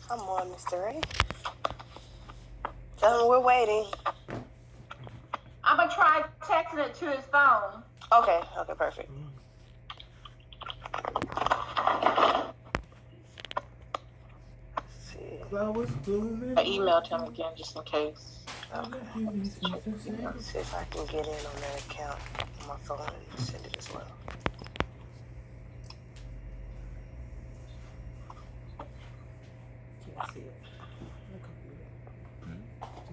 Come on, Mr. Ray. Tell him we're waiting. I'm gonna try texting it to his phone. Okay, perfect. Let's see. Flowers blooming. I emailed him again just in case. Okay. Let's see if I can get in on that account on my phone and send it as well. Can't see it. On the computer.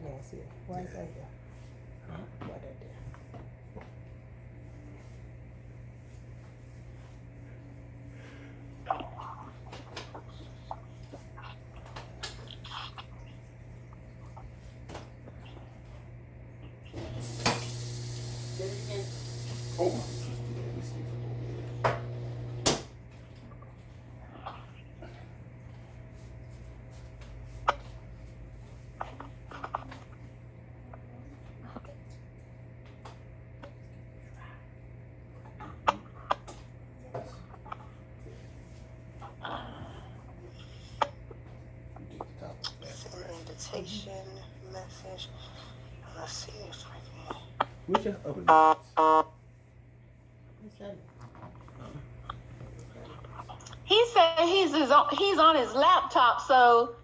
Can't see it. Why is that there? Why that there? Oh. Send invitation message. Let's see if I can. What's your upper? What's that? He said he's on his laptop, so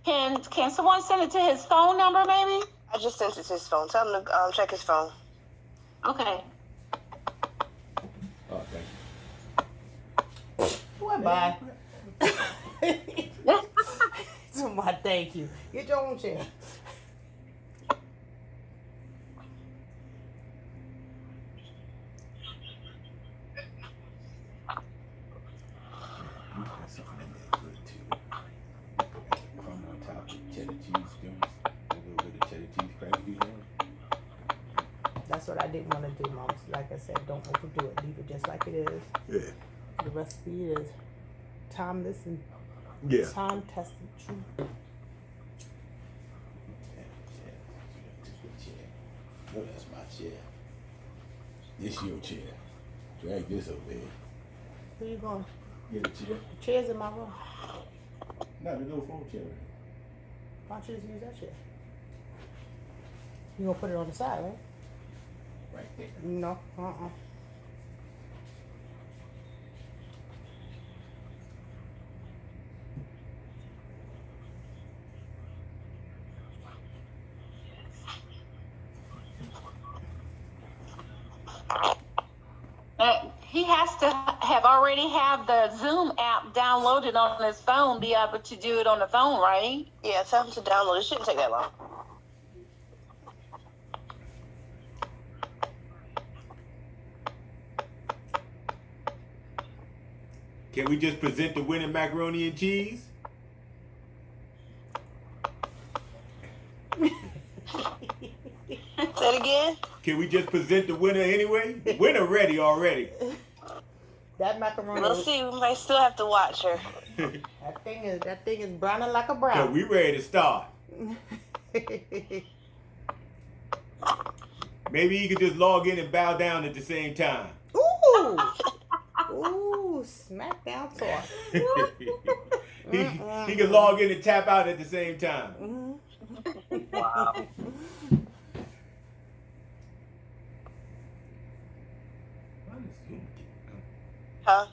can someone send it to his phone number maybe? I just sent it to his phone. Tell him to check his phone. Okay. Oh, thank you. What, bye? Somebody, thank you. Get your own chair. You got something in there good too. Crumb on top with cheddar cheese joints. A little bit of cheddar cheese crackers. That's what I didn't want to do, Mom. Like I said, don't overdo it. Leave it just like it is. Yeah. The recipe is timeless and Yeah. time-tested truth. No, that's my chair. This your chair. Drag this over there. Where you going? Get a chair. The chair's in my room. No, the little fold chair. Why don't you just use that chair? You gonna put it on the side, right? Right there. No. He has to have already have the Zoom app downloaded on his phone, be able to do it on the phone, right? Yeah, tell him to download. It shouldn't take that long. Can we just present the winning macaroni and cheese? Say it again. Can we just present the winner anyway? The winner ready already. That macaroni. We'll see. We might still have to watch her. That thing is browning like a So brown. we ready to start. Maybe you could just log in and bow down at the same time. Ooh. Ooh, smackdown talk. he can log in and tap out at the same time. Wow. Huh?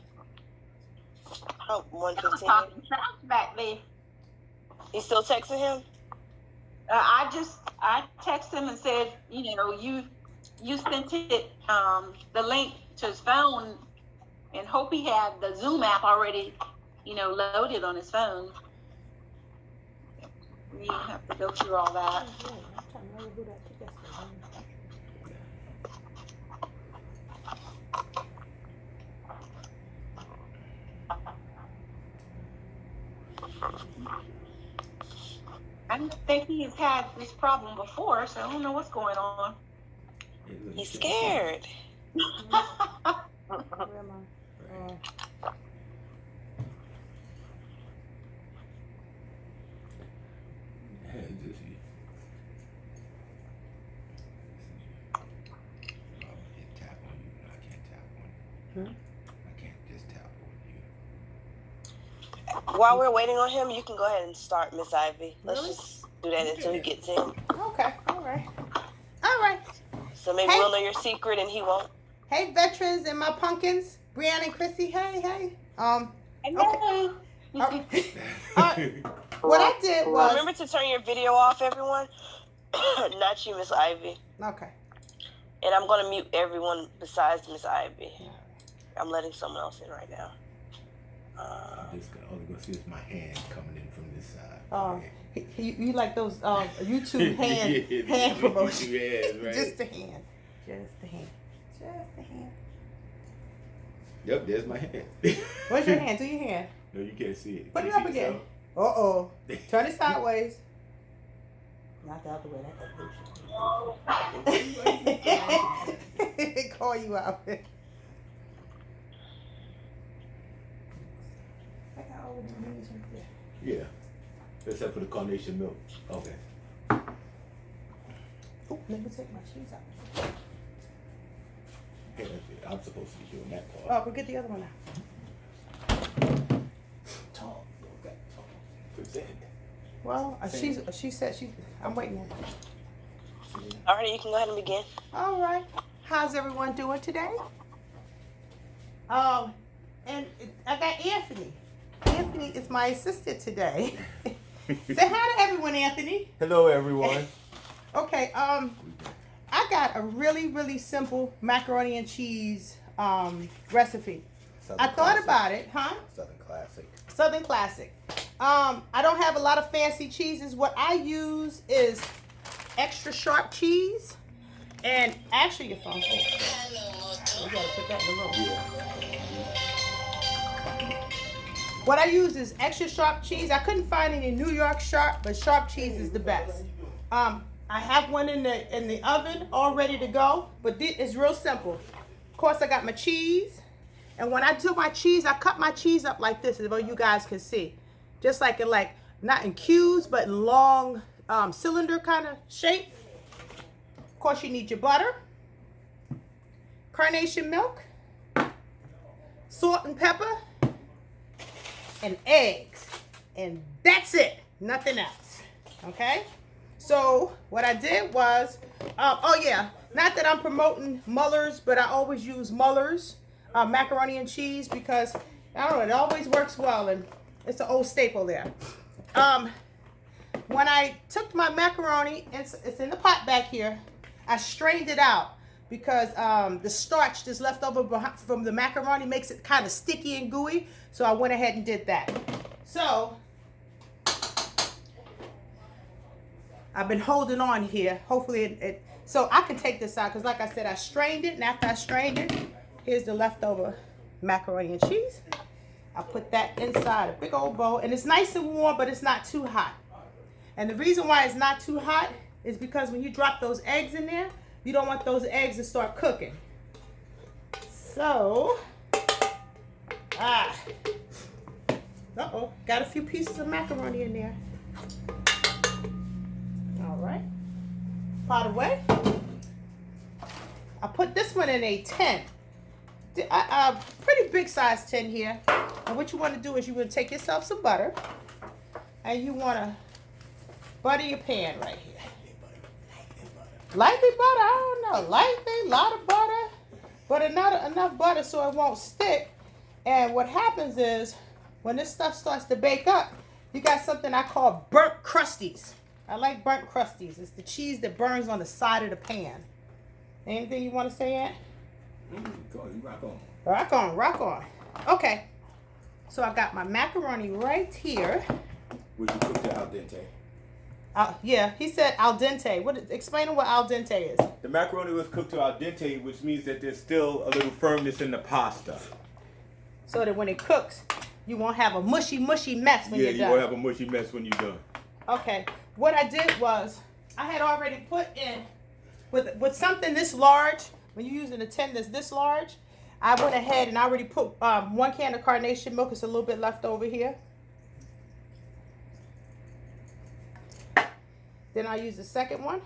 Oh, 1:15. Talking trash back there. You still texting him? I texted him and said, you sent it the link to his phone, and hope he had the Zoom app already, loaded on his phone. We didn't have to go through all that. I don't think he's had this problem before, so I don't know what's going on. He's scared. Where am I? I can't just tap on you. While we're waiting on him, you can go ahead and start, Miss Ivy. Let's Really? just do that until he gets in. Okay, all right. All right. So maybe Hey. we'll know your secret and he won't. Hey, veterans and my pumpkins, Brianna and Chrissy. Hey, hey. Hello. What I did was Remember to turn your video off, everyone. Not you, Miss Ivy. okay. And I'm gonna mute everyone besides Miss Ivy. I'm letting someone else in right now. All you're gonna see is my hand coming in from this side. Oh, you like those YouTube hand promotions? Yes, right. Just the hand. Just the hand. Just the hand. Yep, there's my hand. Where's your hand? Do your hand. No, you can't see it. Put Can it you up see again. yourself? Turn it sideways. Not the other way. They call you out. Yeah. Except for the carnation milk. Okay. Oh, let me take my shoes out. Yeah, that's it. I'm supposed to be doing that part. Oh, go get the other one out. Talk. Okay. Talk. Present. Well, she said I'm waiting on her. Alrighty, you can go ahead and begin. All right. How's everyone doing today? And I got Anthony. Anthony is my assistant today. Say hi to everyone, Anthony. Hello, everyone. Okay. I got a really, really simple macaroni and cheese recipe. I thought about it, huh? Southern classic. Southern classic. I don't have a lot of fancy cheeses. What I use is extra sharp cheese. And actually, your phone. Oh, we gotta put that in the room. What I use is extra sharp cheese. I couldn't find any New York sharp, but sharp cheese is the best. I have one in the oven all ready to go, but it's real simple. Of course, I got my cheese. And when I do my cheese, I cut my cheese up like this, so you guys can see. Just like not in cubes, but in long cylinder kind of shape. Of course, you need your butter, carnation milk, salt and pepper, and eggs. And that's it. Nothing else. Okay? So what I did was, not that I'm promoting Muller's, but I always use Muller's macaroni and cheese because, I don't know, it always works well and it's an old staple there. When I took my macaroni, it's in the pot back here, I strained it out because the starch that's left over from the macaroni makes it kind of sticky and gooey. So I went ahead and did that. So I've been holding on here. Hopefully so I can take this out because like I said, I strained it. And after I strained it, here's the leftover macaroni and cheese. I put that inside a big old bowl. And it's nice and warm, but it's not too hot. And the reason why it's not too hot is because when you drop those eggs in there, you don't want those eggs to start cooking. So, got a few pieces of macaroni in there. All right, pot away. I put this one in a tin. Pretty big size tin here. And what you want to do is you want to take yourself some butter, and you want to butter your pan right here. Lightly butter, I don't know. Lightly, a lot of butter, but not enough butter so it won't stick. And what happens is, when this stuff starts to bake up, you got something I call burnt crusties. I like burnt crusties. It's the cheese that burns on the side of the pan. Anything you want to say, Aunt? Go on, you rock on. Rock on, rock on. Okay, so I got my macaroni right here. Would you cook it al dente? Yeah, he said al dente. Explain what al dente is. The macaroni was cooked to al dente, which means that there's still a little firmness in the pasta. So that when it cooks, you won't have a mushy mess when you're done. Yeah, you won't have a mushy mess when you're done. Okay, what I did was, I had already put in, with something this large, when you're using a tin that's this large, I went ahead and I already put 1 can of carnation milk. It's a little bit left over here. Then I'll use the second one.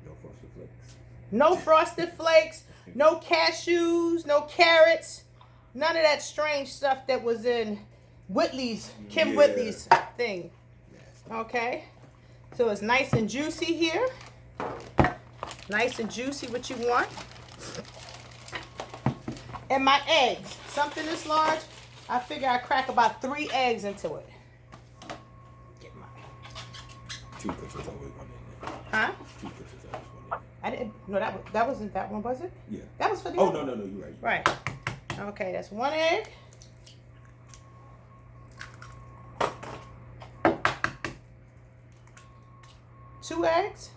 No frosted flakes. No frosted flakes, no cashews, no carrots, none of that strange stuff that was in Whitley's, Kim Yeah. Whitley's thing. Okay. So it's nice and juicy here. Nice and juicy, what you want. And my eggs, something this large, I figure I crack about 3 eggs into it. Get my, 2 cookies always one in there. huh? 2 cookies always one I didn't, no, that wasn't that one, was it? in there. Yeah. That was for the Oh, other no, one. no, you're right. Right. Okay, that's 1 egg. Two eggs.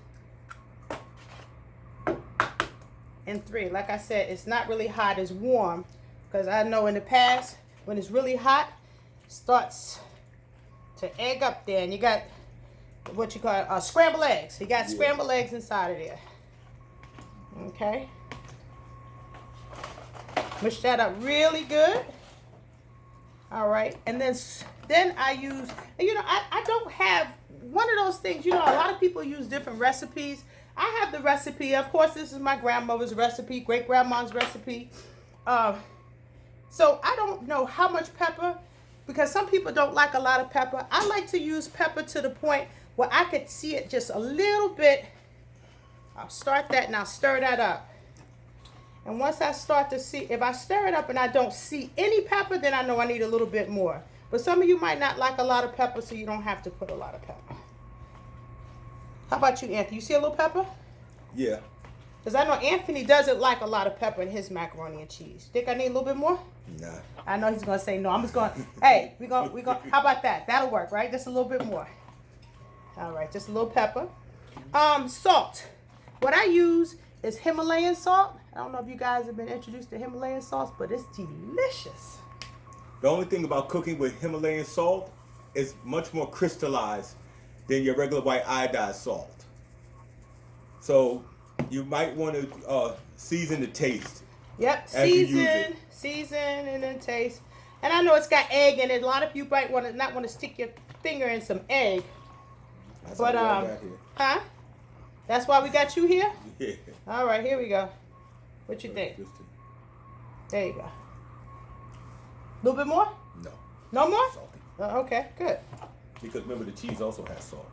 And 3. Like I said, it's not really hot, it's warm. Because I know in the past, when it's really hot, it starts to egg up there. And you got what you call scrambled eggs. You got Yeah. scrambled eggs inside of there. Okay. Mush that up really good. All right. And then I use, you know, I don't have one of those things, you know, a lot of people use different recipes. I have the recipe. Of course, this is my grandmother's recipe, great grandma's recipe. So I don't know how much pepper, because some people don't like a lot of pepper. I like to use pepper to the point where I could see it just a little bit. I'll start that and I'll stir that up. And once I start to see, if I stir it up and I don't see any pepper, then I know I need a little bit more. But some of you might not like a lot of pepper, so you don't have to put a lot of pepper. How about you, Anthony? You see a little pepper? Yeah. Because I know Anthony doesn't like a lot of pepper in his macaroni and cheese. Think I need a little bit more? Nah. I know he's gonna say no. I'm just going, hey, we gonna how about that? That'll work, right? Just a little bit more. All right, just a little pepper. Salt. What I use is Himalayan salt. I don't know if you guys have been introduced to Himalayan sauce, but it's delicious. The only thing about cooking with Himalayan salt is much more crystallized than your regular white iodized salt. So you might want to season the taste. Yep, As you use season, and then taste. And I know it's got egg in it. A lot of you might not want to stick your finger in some egg. That's But what I got here. huh? That's why we got you here? Yeah. All right, here we go. What you think? Just to- There you go. A little bit more? No. No more? Salty. Okay, good. Because remember, the cheese also has salt.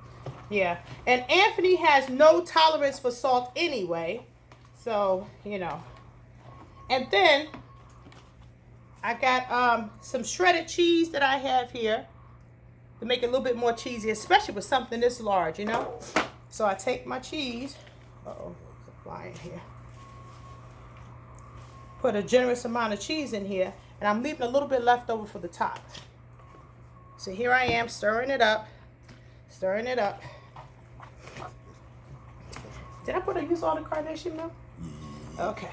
Yeah. And Anthony has no tolerance for salt anyway. So, you know. And then I got some shredded cheese that I have here to make it a little bit more cheesy, especially with something this large, you know. So I take my cheese. Uh-oh, it's a fly in here. Put a generous amount of cheese in here, and I'm leaving a little bit left over for the top. So here I am stirring it up. Stirring it up. Did I use all the carnation milk? Okay.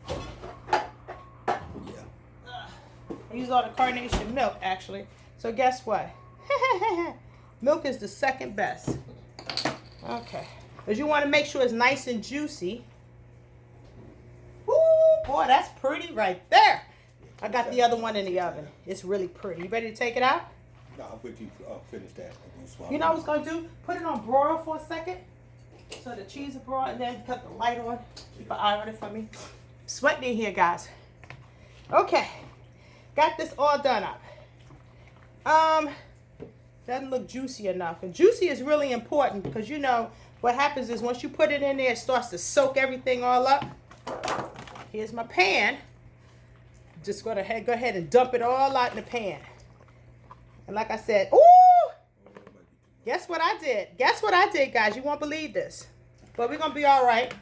Yeah. I used all the carnation milk, actually. So guess what? Milk is the second best. Okay. Because you want to make sure it's nice and juicy. Woo, boy, that's pretty right there. I got the other one in the oven. It's really pretty. You ready to take it out? No, I'm going to finish that. You know what I was going to do? Put it on broil for a second. So the cheese is broiled, and then cut the light on. Keep an eye on it for me. Sweating in here, guys. Okay. Got this all done up. Doesn't look juicy enough. And juicy is really important because you know what happens is once you put it in there, it starts to soak everything all up. Here's my pan. Just go ahead and dump it all out in the pan. And like I said, ooh! Guess what I did? Guess what I did, guys? You won't believe this. But we're going to be all right.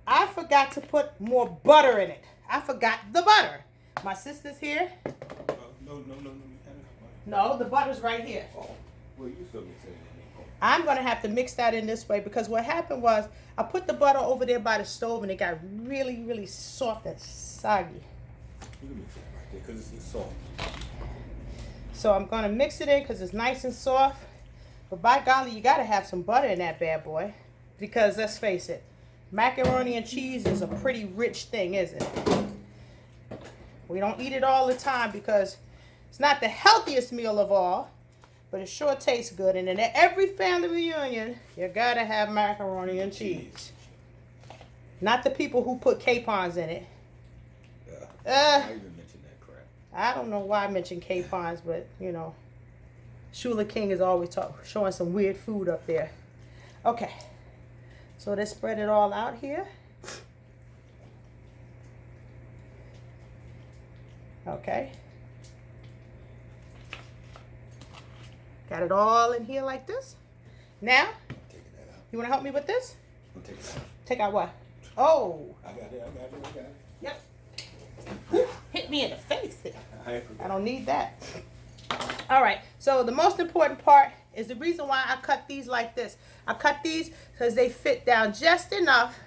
I forgot to put more butter in it. I forgot the butter. My sister's here. No. No, the butter's right here. Oh, well, you still can say that. I'm going to have to mix that in this way because what happened was I put the butter over there by the stove and it got really, really soft and soggy. You can mix it right there because it's salt. So I'm going to mix it in because it's nice and soft. But by golly, you got to have some butter in that bad boy. Because let's face it, macaroni and cheese is a pretty rich thing, isn't it? We don't eat it all the time because it's not the healthiest meal of all. But it sure tastes good. And in every family reunion, you got to have macaroni and cheese. Not the people who put capons in it. Yeah. I even mentioned that crap. I don't know why I mentioned capons, but you know, Shula King is always showing some weird food up there. Okay, so let's spread it all out here. Okay. Got it all in here like this. Now, you want to help me with this? I'm taking it out. Take out what? Oh. I got it. Yep. Ooh, hit me in the face there. I don't need that. All right. So the most important part is the reason why I cut these like this. I cut these because they fit down just enough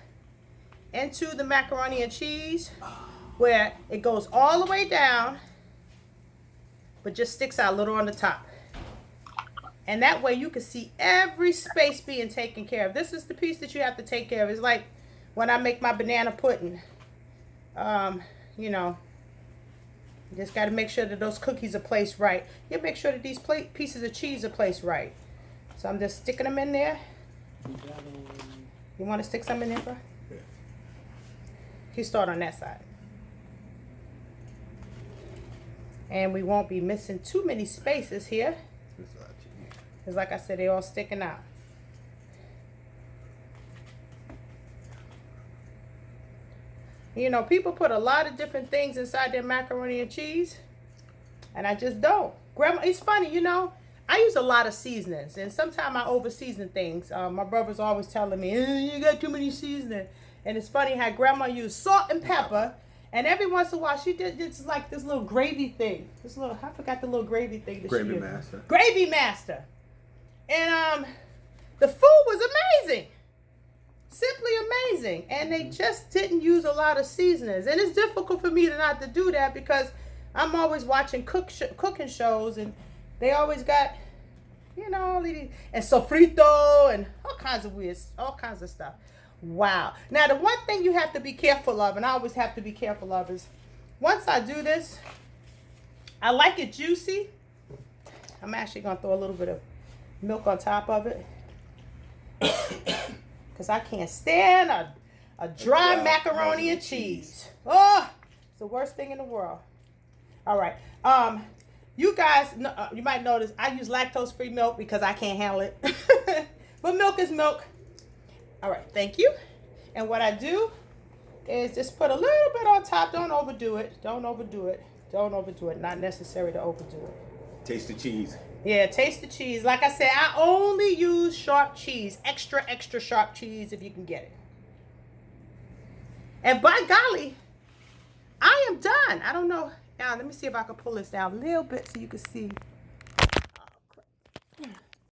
into the macaroni and cheese where it goes all the way down, but just sticks out a little on the top. And that way you can see every space being taken care of. This is the piece that you have to take care of. It's like when I make my banana pudding. You know, you just got to make sure that those cookies are placed right. You make sure that these pieces of cheese are placed right. So I'm just sticking them in there. You want to stick some in there, bro? Yeah. You start on that side. And we won't be missing too many spaces here. Because like I said, they're all sticking out. You know, people put a lot of different things inside their macaroni and cheese. And I just don't. Grandma, it's funny, you know. I use a lot of seasonings. And sometimes I over season things. My brother's always telling me, you got too many seasoning. And it's funny how grandma used salt and pepper. And every once in a while, she did just like this little gravy thing. This little, I forgot the little gravy thing that Gravy she used. Master. Gravy Master. And the food was amazing. Simply amazing. And they just didn't use a lot of seasonings. And it's difficult for me to not to do that because I'm always watching cooking shows and they always got, you know, all these, and sofrito and all kinds of weird, all kinds of stuff. Wow. Now, the one thing you have to be careful of, and I always have to be careful of, is once I do this, I like it juicy. I'm actually going to throw a little bit of milk on top of it. Because I can't stand a dry macaroni and cheese. Oh, it's the worst thing in the world. All right. You guys, you might notice I use lactose-free milk because I can't handle it. But milk is milk. All right, thank you. And what I do is just put a little bit on top. Don't overdo it. Don't overdo it. Don't overdo it. Not necessary to overdo it. Taste the cheese. Yeah, taste the cheese. Like I said, I only use sharp cheese. Extra, extra sharp cheese if you can get it. And by golly, I am done. I don't know. Now, let me see if I can pull this down a little bit so you can see.